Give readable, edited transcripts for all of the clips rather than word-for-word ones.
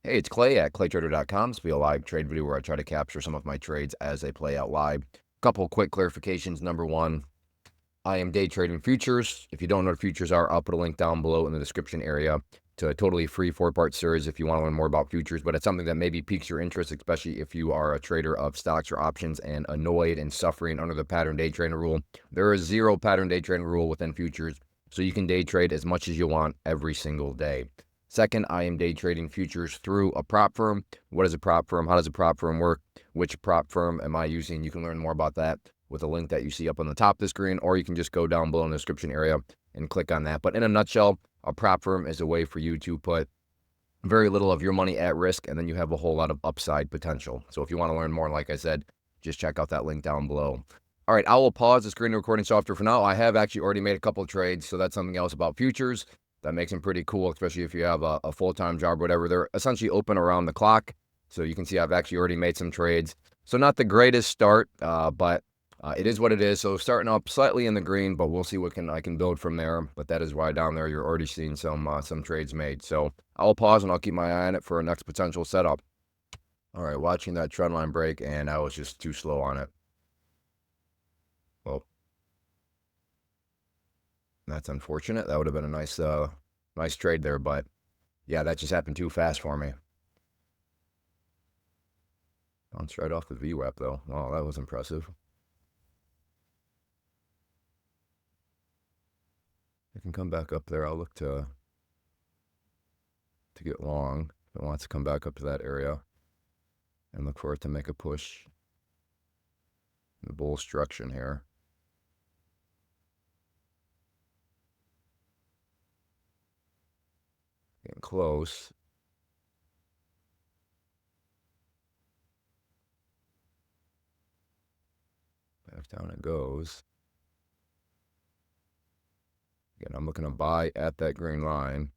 Hey, it's Clay at claytrader.com. This will be a live trade video where I try to capture some of my trades as they play out live. Couple quick clarifications. Number one, I am day trading futures. If you don't know what futures are, I'll put a link down below in the description area to a totally free 4-part series if you want to learn more about futures. But it's something that maybe piques your interest, especially if you are a trader of stocks or options and annoyed and suffering under the pattern day trading rule. There is zero pattern day trading rule within futures, so you can day trade as much as you want every single day. Second, I am day trading futures through a prop firm. What is a prop firm? How does a prop firm work? Which prop firm am I using? You can learn more about that with a link that you see up on the top of the screen, or you can just go down below in the description area and click on that. But in a nutshell, a prop firm is a way for you to put very little of your money at risk, and then you have a whole lot of upside potential. So if you want to learn more, like I said, just check out that link down below. All right, I will pause the screen recording software for now. I have actually already made a couple of trades, so that's something else about futures that makes them pretty cool, especially if you have a full-time job or whatever. They're essentially open around the clock, so you can see I've actually already made some trades. So not the greatest start, but it is what it is. So starting up slightly in the green, but we'll see what I can build from there. But that is why down there you're already seeing some trades made. So I'll pause and I'll keep my eye on it for a next potential setup. All right, watching that trend line break, and I was just too slow on it. Well, that's unfortunate. That would have been a nice trade there, but yeah, that just happened too fast for me. Bounced right off the VWAP though. Wow, that was impressive. It can come back up there. I'll look to get long if it wants to come back up to that area and look for it to make a push. The bull structure here. Getting close. Back down it goes. Again, I'm looking to buy at that green line.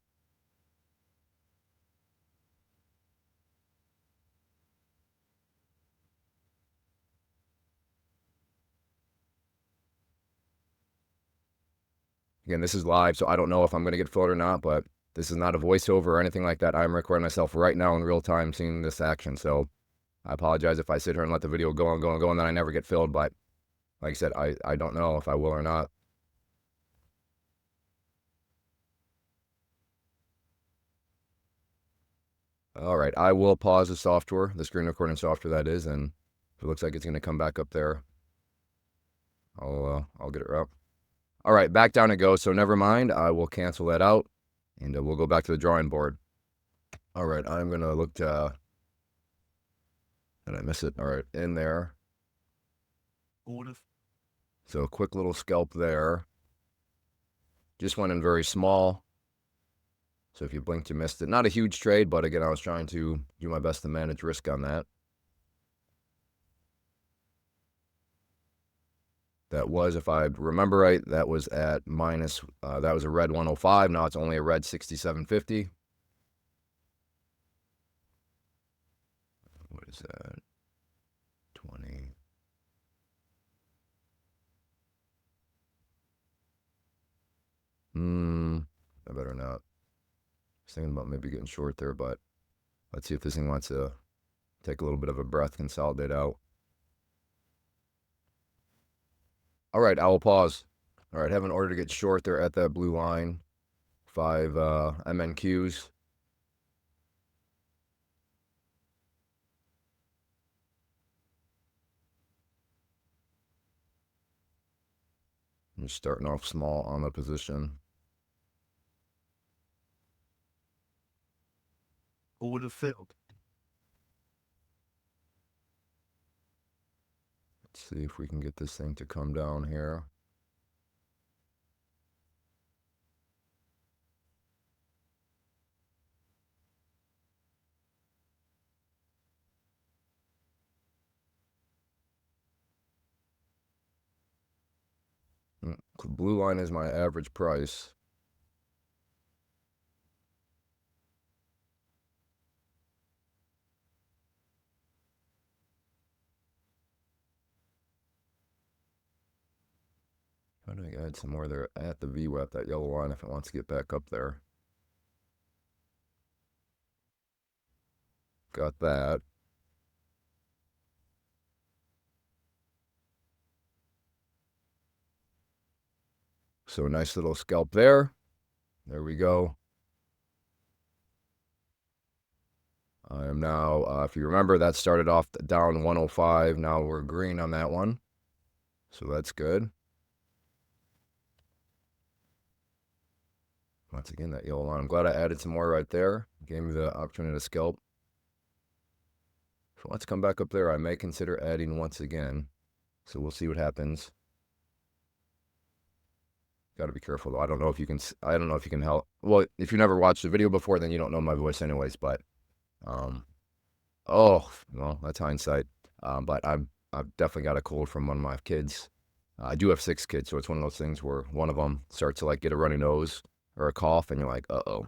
Again, this is live, so I don't know if I'm going to get filled or not, but this is not a voiceover or anything like that. I'm recording myself right now in real time seeing this action, so I apologize if I sit here and let the video go and go and go and then I never get filled, but like I said, I don't know if I will or not. All right, I will pause the software, the screen recording software that is, and if it looks like it's going to come back up there, I'll get it up. All right, back down it goes, so never mind. I will cancel that out, and we'll go back to the drawing board. All right, I'm going to look to... Did I miss it? All right, in there. So a quick little scalp there. Just went in very small. So if you blinked, you missed it. Not a huge trade, but again, I was trying to do my best to manage risk on that. That was, if I remember right, that was at minus, that was a red 105. Now it's only a red 67.50. What is that? 20. I better not. I was thinking about maybe getting short there, but let's see if this thing wants to take a little bit of a breath, consolidate out. All right, I will pause. All right, have an order to get short there at that blue line. 5 MNQs. I'm just starting off small on the position. Order filled. Let's see if we can get this thing to come down here. Blue line is my average price. How do I add some more there at the VWAP, that yellow line, if it wants to get back up there? Got that. So a nice little scalp there. There we go. I am now, if you remember, that started off down 105. Now we're green on that one. So that's good. Once again, that yellow line. I'm glad I added some more right there. Gave me the opportunity to scalp. So let's come back up there. I may consider adding once again. So we'll see what happens. Got to be careful though. I don't know if you can help. Well, if you never watched the video before, then you don't know my voice anyways. But, oh, well, that's hindsight. But I've definitely got a cold from one of my kids. I do have 6 kids, so it's one of those things where one of them starts to like get a runny nose or a cough, and you're like, uh-oh.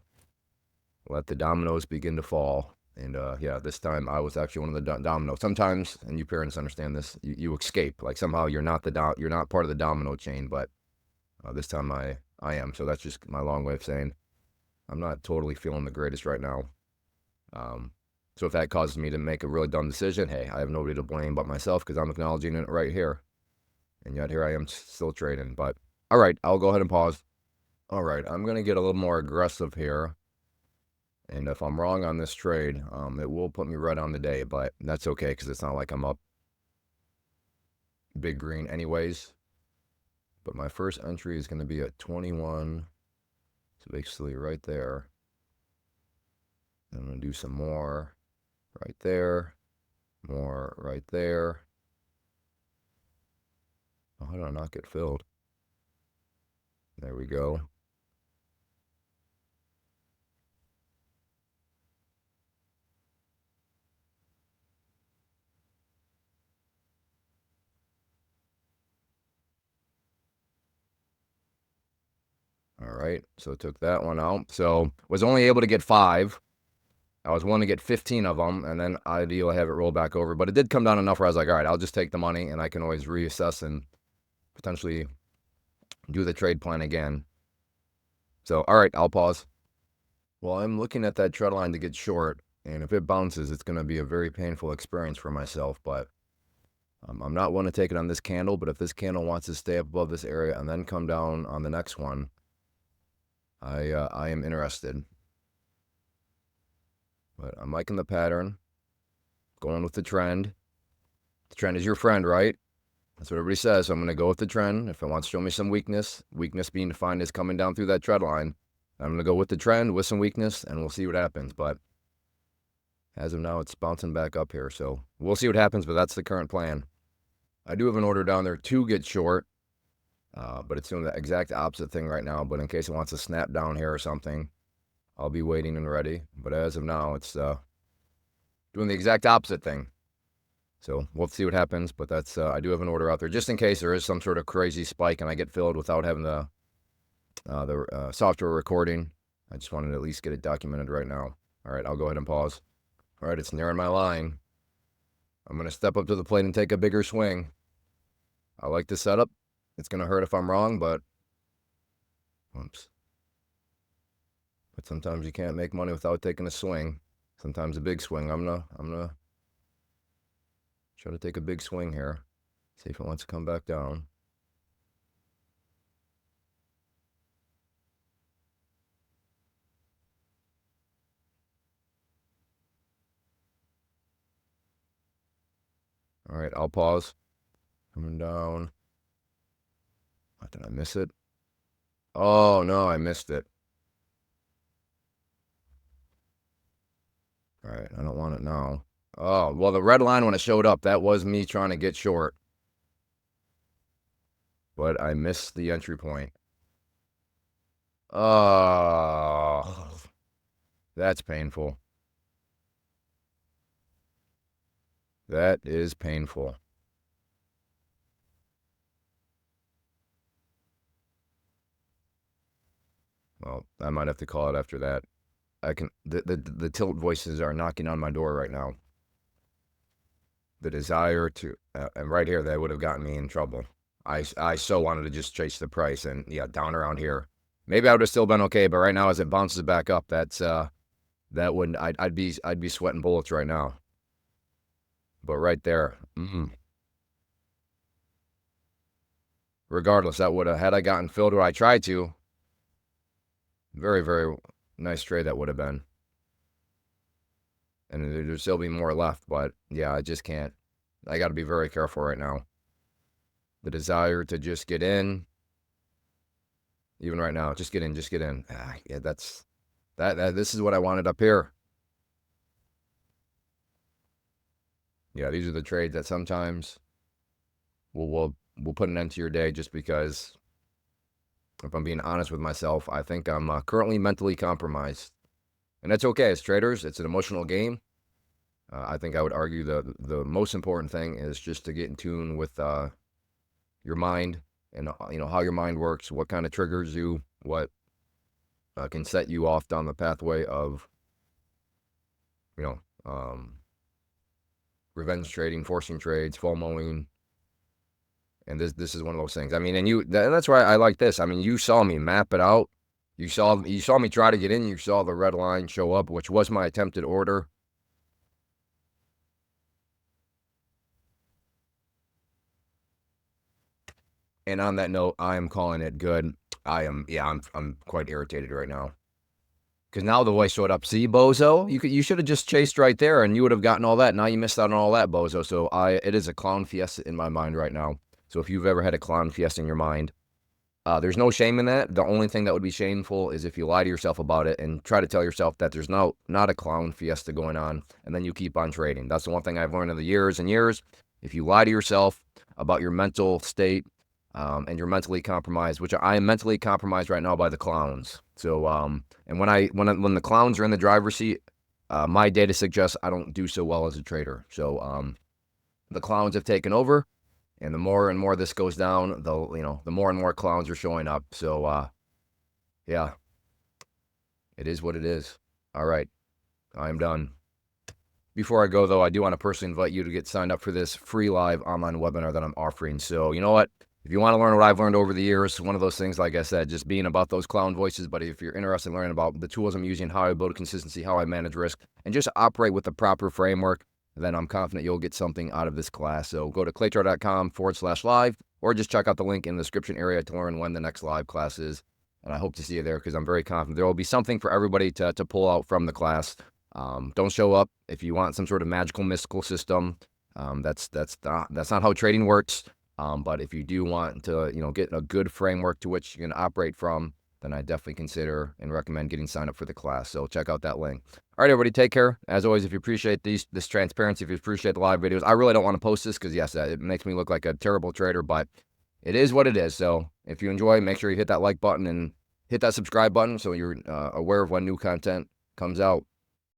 Let the dominoes begin to fall. And yeah, this time I was actually one of the dominoes. Sometimes, and you parents understand this, you escape. Like somehow you're not part of the domino chain, but this time I am. So that's just my long way of saying I'm not totally feeling the greatest right now. So if that causes me to make a really dumb decision, hey, I have nobody to blame but myself because I'm acknowledging it right here. And yet here I am still trading. But all right, I'll go ahead and pause. All right, I'm going to get a little more aggressive here. And if I'm wrong on this trade, it will put me right on the day, but that's okay because it's not like I'm up big green anyways. But my first entry is going to be at 21. So basically right there. I'm going to do some more right there. More right there. Oh, how did I not get filled? There we go. All right, so took that one out. So was only able to get 5. I was willing to get 15 of them, and then ideally have it roll back over. But it did come down enough where I was like, all right, I'll just take the money, and I can always reassess and potentially do the trade plan again. So, all right, I'll pause. Well, I'm looking at that trend line to get short, and if it bounces, it's going to be a very painful experience for myself. But I'm not one to take it on this candle, but if this candle wants to stay up above this area and then come down on the next one, I am interested. But I'm liking the pattern, going with the trend. The trend is your friend, right? That's what everybody says. So I'm going to go with the trend. If it wants to show me some weakness being defined as coming down through that trend line, I'm going to go with the trend with some weakness, and we'll see what happens. But as of now, it's bouncing back up here. So we'll see what happens, but that's the current plan. I do have an order down there to get short, but it's doing the exact opposite thing right now. But in case it wants to snap down here or something, I'll be waiting and ready. But as of now, it's doing the exact opposite thing. So we'll see what happens. But that's I do have an order out there just in case there is some sort of crazy spike and I get filled without having the software recording. I just wanted to at least get it documented right now. All right, I'll go ahead and pause. All right, it's nearing my line. I'm going to step up to the plate and take a bigger swing. I like the setup. It's going to hurt if I'm wrong, but oops. But sometimes you can't make money without taking a swing. Sometimes a big swing. I'm gonna try to take a big swing here. See if it wants to come back down. All right, I'll pause. Coming down. Did I miss it? Oh, no, I missed it. All right, I don't want it now. Oh, well, the red line when it showed up, that was me trying to get short. But I missed the entry point. Oh, that's painful. That is painful. Well, I might have to call it after that. The tilt voices are knocking on my door right now. The desire to, and right here, that would have gotten me in trouble. I so wanted to just chase the price, and yeah, down around here. Maybe I would have still been okay, but right now, as it bounces back up, that's that wouldn't, I'd be sweating bullets right now. But right there, regardless, that would have, had I gotten filled where I tried to, very, very nice trade that would have been. And there'd still be more left, but yeah, I just can't. I got to be very careful right now. The desire to just get in, even right now, just get in, just get in. Yeah, this is what I wanted up here. Yeah, these are the trades that sometimes will put an end to your day, just because, if I'm being honest with myself, I think I'm currently mentally compromised. And that's okay. As traders, it's an emotional game. I think I would argue the most important thing is just to get in tune with your mind, and how your mind works, what kind of triggers you, what can set you off down the pathway of revenge trading, forcing trades, FOMOing. And this is one of those things. I mean, and that's why I like this. I mean, you saw me map it out. You saw me try to get in. You saw the red line show up, which was my attempted order. And on that note, I am calling it good. I'm quite irritated right now. Because now the voice showed up. See, bozo, you should have just chased right there, and you would have gotten all that. Now you missed out on all that, bozo. So it is a clown fiesta in my mind right now. So if you've ever had a clown fiesta in your mind, there's no shame in that. The only thing that would be shameful is if you lie to yourself about it and try to tell yourself that there's not a clown fiesta going on, and then you keep on trading. That's the one thing I've learned in the years and years. If you lie to yourself about your mental state, and you're mentally compromised, which I am mentally compromised right now by the clowns. So, and when the clowns are in the driver's seat, my data suggests I don't do so well as a trader. So, the clowns have taken over, and the more and more this goes down, the more and more clowns are showing up. So, yeah, it is what it is. All right, I'm done. Before I go, though, I do want to personally invite you to get signed up for this free live online webinar that I'm offering. So, you know what? If you want to learn what I've learned over the years, one of those things, like I said, just being about those clown voices. But if you're interested in learning about the tools I'm using, how I build consistency, how I manage risk, and just operate with the proper framework, then I'm confident you'll get something out of this class. So go to claytor.com/live, or just check out the link in the description area to learn when the next live class is. And I hope to see you there, because I'm very confident there will be something for everybody to pull out from the class. Don't show up if you want some sort of magical, mystical system. That's not how trading works. But if you do want to, get a good framework to which you can operate from, then I definitely consider and recommend getting signed up for the class. So check out that link. All right, everybody, take care. As always, if you appreciate this transparency, if you appreciate the live videos, I really don't want to post this because, yes, it makes me look like a terrible trader, but it is what it is. So if you enjoy, make sure you hit that like button and hit that subscribe button so you're aware of when new content comes out.